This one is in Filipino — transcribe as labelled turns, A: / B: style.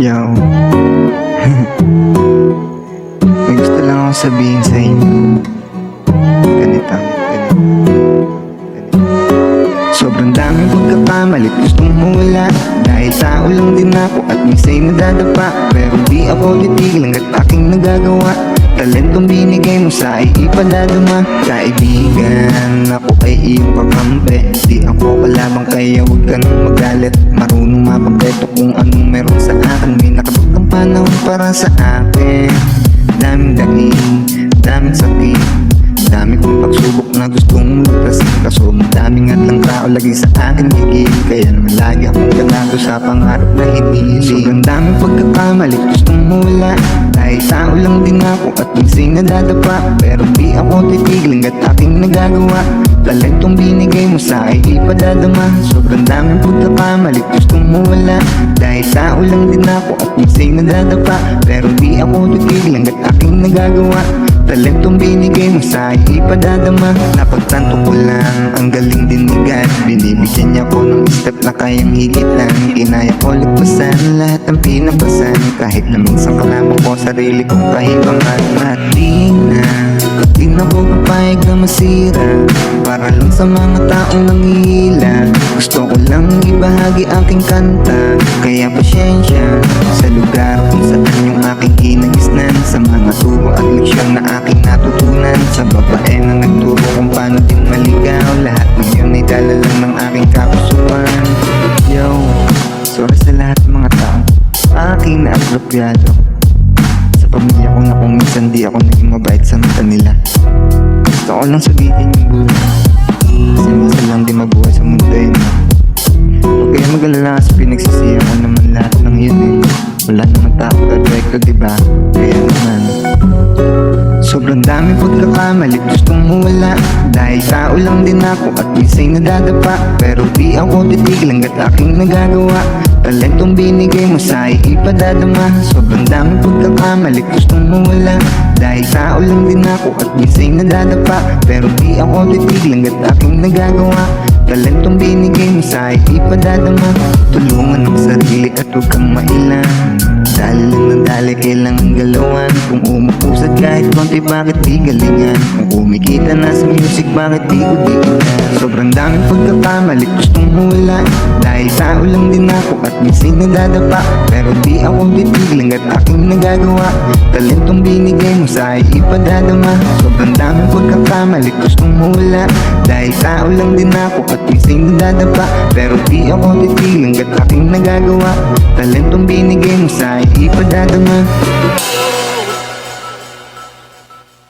A: Yo. May gusto lang ako sabihin sa inyo. Ganito. Sobrang daming pagkakamalit gustong mawala, dahil tao lang din ako at minsa'y nadadapa. Pero di ako titigil hanggat aking nagagawa. Talentong binigay mo sa ay ipadadama. Kaibigan, ako ay iyong kakampi. Di ako kalabang kaya huwag ka nang magalit. Marunong mapagpeto kung anong meron sa akin. May nakabagtang panahon para sa akin. Daming daing, daming sakit, dami kong pagsubok na gustong lutasin. Kaso madaming at lang tao lagi sa akin gigil. Kaya naman lagi akong ganado sa pangarap na hinihili. Sobrang daming pagkakamali gustong mawala, dahil tao lang din ako at minsa'y nadadapa. Pero di ako titigil hanggat aking nagagawa. Talentong binigay mo sa ay ipadadama. Sobrang daming pagkakamali gustong mawala, dahil tao lang din ako at minsa'y nadadapa. Pero di ako titigil hanggat aking nagagawa. Talentong binigay mo sa ay ipadadama. Napagtanto ko lang, ang galing din ni God. Binibigyan niya ko ng step na kayang higit lang. Kinaya ko ligpasan lahat ang pinapasan, kahit na minsan kalamo ko sarili kong kahibangan. At di na ko papayag na masira, para lang sa mga taong nangihila. Gusto ko lang ibahagi aking kanta, kaya pasyensya sa lugar kung saan yung aking kinagisnan. Sa mga turo at leksyon na aking natutunan, sa babae na nagturo kung paano din maligaw. Lahat ng yun ay dala lang ng aking kapusuan. Yo, sorry sa lahat ng mga tao aking naapropyado. Sa pamilya ko na kung minsan di ako naging mabait sa mata nila. Gusto ko lang sabihin yung buhay, kasi minsan lang di mabuhay sa mundo yun. Huwag kayo mag-alala kasi pinagsisihan ko naman lahat ng yun eh. Wala naman tao perfecto, diba? Kaya naman sobrang dami pagkakamali gustong mawala, dahil tao lang din ako at minsa'y nadadapa. Pero di ako titigil hanggat aking nagagawa. Talentong binigay mo sa ay ipadadama. Sobrang dami pagkakamali gustong mawala, dahil tao lang din ako at minsa'y nadadapa. Pero di ako titigil hanggat aking nagagawa. Talentong binigay mo sa ay ipadadama. Tulungan ang sarili at huwag kang mailang. Dali lang ng dali, kailangan galawan. Kung umupusad kahit konti, bakit di galingan? Kung kumikita na sa music, bakit di udiin na? Sobrang daming pagkakamali gustong mawala, dahil tao lang din ako at minsa'y nadadapa. Pero di ako titigil hanggat aking nagagawa. Talentong binigay mo sa ay ipadadama. Sobrang daming pagkakamali gustong mawala, dahil tao lang din ako at minsa'y nadadapa. Pero di ako titigil hanggat aking nagagawa. Talentong binigay mo sa ay ipadadama.